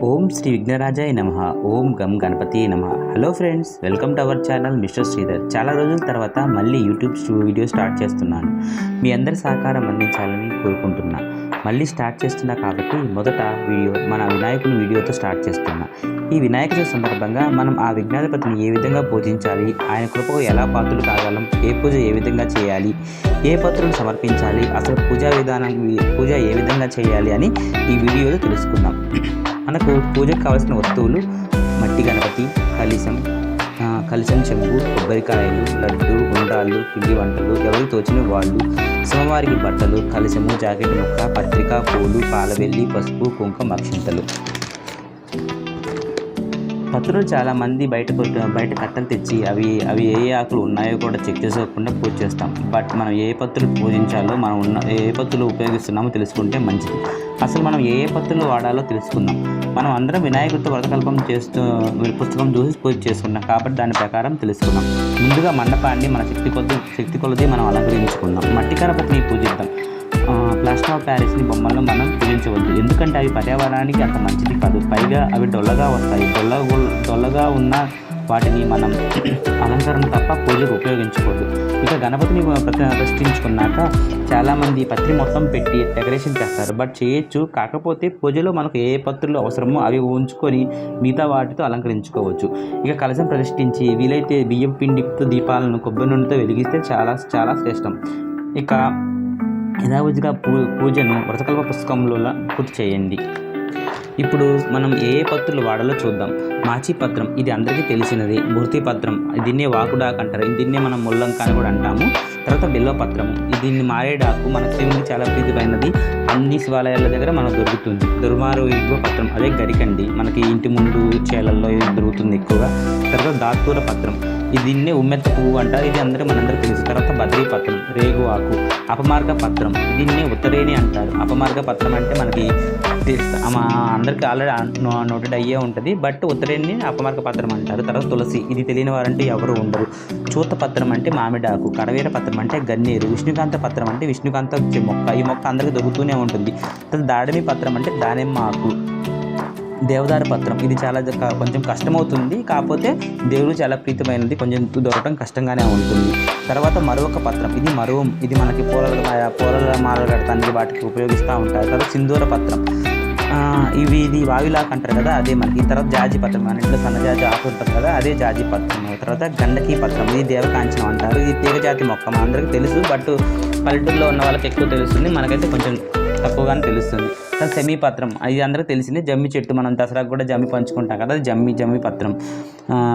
ఓం శ్రీ విఘ్నరాజాయ నమః. ఓం గం గణపతియే నమః. Hello friends, welcome to our channel mister Sridhar. చాలా రోజుల తర్వాత మళ్ళీ యూట్యూబ్ వీడియో స్టార్ట్ చేస్తున్నాను. మీ అందరి సహకారం అందించాలని కోరుకుంటున్నా. మళ్ళీ స్టార్ట్ చేస్తున్నా కాబట్టి మొదట మన వినాయకుని వీడియోతో స్టార్ట్ చేస్తున్నా. ఈ వినాయక చవితి సందర్భంగా మనం ఆ విఘ్నాధిపతిని ఏ విధంగా పూజించాలి, ఆయన కృపకు ఎలా పాత్రలు కాగలం, ఏ పూజ ఏ విధంగా చేయాలి, ఏ పత్రులను సమర్పించాలి, అసలు పూజ ఏ విధంగా చేయాలి అని ఈ వీడియోలో తెలుసుకుందాం. మనకు పూజకు కావాల్సిన వస్తువులు మట్టి గణపతి, కలశం, చెంబు, కొబ్బరికాయలు, లడ్డు, ఉండ్రాళ్ళు, పిండి వంటలు, ఎవరికి తోచిన వాళ్ళు, సోమవారికి బట్టలు, కలశము, జాకెట్ ముక్క, పత్రిక, పూలు, పాలవెల్లి, పసుపు, కుంకుమ, అక్షింతలు. పత్రులు చాలామంది బయట కట్టలు తెచ్చి అవి ఏ ఆకులు ఉన్నాయో కూడా చెక్ చేసుకోకుండా పూజ చేస్తాం. బట్ మనం ఏ పత్రులు పూజించాలో, ఏ పత్రులు ఉపయోగిస్తున్నామో తెలుసుకుంటే మంచిది. అసలు మనం ఏ పత్రులు వాడాలో తెలుసుకుందాం. మనం అందరం వినాయకుడితో వ్రతకల్పం చేస్తూ పుస్తకం చూసి పూజ చేసుకున్నాం కాబట్టి దాని ప్రకారం తెలుసుకుందాం. ముందుగా మండపాన్ని మన శక్తి కొలది మనం అలంకరించుకుందాం. మట్టి గణపతిని పూజిద్దాం. ప్లాస్టర్ ఆఫ్ ప్యారిస్ని బొమ్మలను మనం పూజించవద్దు, ఎందుకంటే అవి పర్యావరణానికి అంత మంచిది కాదు. పైగా అవి డొల్లగా వస్తాయి. డొల్లగా ఉన్న వాటిని మనం అలంకరణ తప్ప పూజకు ఉపయోగించకూడదు. ఇక గణపతిని ప్రతిష్ఠించుకున్నాక చాలామంది పత్రి మొత్తం పెట్టి డెకరేషన్ చేస్తారు. బట్ చేయొచ్చు, కాకపోతే పూజలో మనకు ఏ పత్రులు అవసరమో అవి ఉంచుకొని మిగతా వాటితో అలంకరించుకోవచ్చు. ఇక కలశం ప్రతిష్ఠించి వీలైతే బియ్యం పిండితో దీపాలను కొబ్బరి నూనెతో వెలిగిస్తే చాలా చాలా శ్రేష్టం. ఇక యథావిధిగా పూజను వ్రతకల్ప పుస్తకంలో పూర్తి చేయండి. ఇప్పుడు మనం ఏ పత్రులు వాడాలో చూద్దాం. మాచి పత్రం, ఇది అందరికీ తెలిసినది. భృతి పత్రం, దీన్నే వాకుడాకు అంటారు. దీన్నే మనం ముల్లంక అని కూడా అంటాము. తర్వాత బిల్వ పత్రము, దీన్ని మారేడాకు మన శివునికి చాలా ప్రీతిమైనది. అన్ని శివాలయాల దగ్గర మనకు దొరుకుతుంది. దుర్మారు ఇగ్వ పత్రం, అదే గరికండి, మనకి ఇంటి ముందు చేలల్లో దొరుకుతుంది ఎక్కువగా. తర్వాత దాత్తూర పత్రం, దీన్నే ఉమ్మెత్త పువ్వు అంటారు. ఇది మనందరికీ తెలుసు. తర్వాత బద్రీ పత్రం, రేగు ఆకు. అపమార్గ పత్రం, దీన్నే ఉత్తరేణి అంటారు. అపమార్గ పత్రం అంటే మనకి అందరికీ ఆల్రెడీ నోటెడ్ అయ్యే ఉంటుంది, బట్ ఉత్తరేణిని అపమార్గ పత్రం అంటారు. తర్వాత తులసి, ఇది తెలియని వారంటే ఎవరు ఉండరు. చూత పత్రం అంటే మామిడాకు. కడవేర పత్రం అంటే గన్నేరు. విష్ణుకాంత పత్రం అంటే విష్ణుకాంత మొక్క. ఈ మొక్క అందరికీ దొరుకుతూనే ఉంటుంది. తర్వాత దాడిమి పత్రం అంటే దానిమ్మ ఆకు. దేవదారు పత్రం, ఇది కొంచెం కష్టమవుతుంది, కాకపోతే దేవుడు చాలా ప్రీతమైనది, కొంచెం దొరకడం కష్టంగానే ఉంటుంది. తర్వాత మరొక పత్రం, ఇది మరువం, ఇది మనకి పూల మాలలు కడతానికి వాటికి ఉపయోగిస్తూ ఉంటారు. తర్వాత సింధూర పత్రం, ఇది వావిలాక్ అంటారు కదా, అదే మనకి. తర్వాత జాజి పత్రం, మన ఇంట్లో సన్నజాజి ఆకు ఉంటుంది కదా, అదే జాజి పత్రం. తర్వాత గండకీ పత్రం, ఇది దేవకాంచనం అంటారు. ఇది తీగజాతి మొక్క, మన అందరికీ తెలుసు, బట్ పల్లెటూరులో ఉన్న వాళ్ళకి ఎక్కువ తెలుస్తుంది, మనకైతే కొంచెం తక్కువగానే తెలుస్తుంది. తర్వాత సెమీ పత్రం, ఇది అందరికీ తెలిసింది. జమ్మి చెట్టు, మనం దసరాకు కూడా జమ్మి పంచుకుంటాం కదా, జమ్మి పత్రం.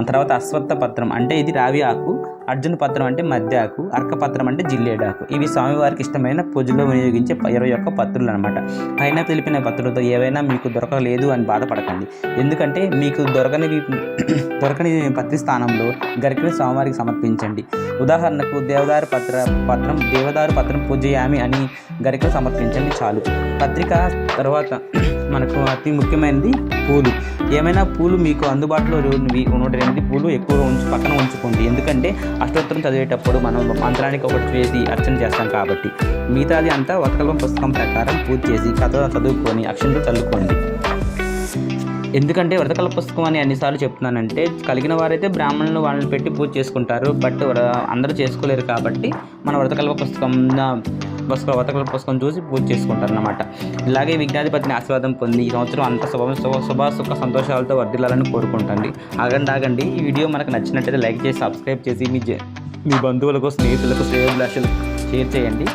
తర్వాత అశ్వత్థ పత్రం అంటే ఇది రావి ఆకు. అర్జున పత్రం అంటే మధ్య ఆకు. అర్కపత్రం అంటే జిల్లేడాకు. ఇవి స్వామివారికి ఇష్టమైన పూజలో వినియోగించే 21 పత్రులు అనమాట. పైన తెలిపిన పత్రులతో ఏవైనా మీకు దొరకలేదు అని బాధపడకండి, ఎందుకంటే మీకు దొరకని పత్రి స్థానంలో గరికని స్వామివారికి సమర్పించండి. ఉదాహరణకు దేవదారు పత్రం పూజయామి అని గరికలు సమర్పించండి చాలు. పత్రిక తర్వాత మనకు అతి ముఖ్యమైనది పూలు. ఏమైనా పూలు మీకు అందుబాటులో 108 పూలు ఎక్కువగా పక్కన ఉంచుకోండి, ఎందుకంటే అష్టోత్తరం చదివేటప్పుడు మనం మంత్రానికి ఒకటి వేసి అర్చన చేస్తాం కాబట్టి. మిగతాది అంతా వ్రతకల్పం పుస్తకం ప్రకారం పూజ చేసి కథ చదువుకొని అక్షంతలు చల్లుకోండి. ఎందుకంటే వ్రతకల్ప పుస్తకం అని అన్నిసార్లు చెప్తున్నానంటే, కలిగిన వారైతే బ్రాహ్మణులు వాళ్ళని పెట్టి పూజ చేసుకుంటారు, బట్ అందరూ చేసుకోలేరు కాబట్టి మన వ్రతకల్ప పుస్తకం చూసి పూజ చేసుకుంటారు అన్నమాట. ఇలాగే విఘ్నాధిపతిని ఆశీర్వాదం పొంది ఈ సంవత్సరం అంత శుభ సుఖ సంతోషాలతో వర్ధిల్లాలని కోరుకుంటండి. ఆగండి. ఈ వీడియో మనకు నచ్చినట్టయితే లైక్ చేసి సబ్స్క్రైబ్ చేసి మీ బంధువులకు, స్నేహితులకు, శ్రేయోభిలాషులకు షేర్ చేయండి.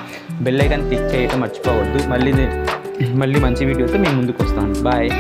బెల్ ఐకాన్ క్లిక్ చేయడం మర్చిపోవద్దు. మళ్ళీ మంచి వీడియోతో మేము ముందుకు వస్తాను. బాయ్.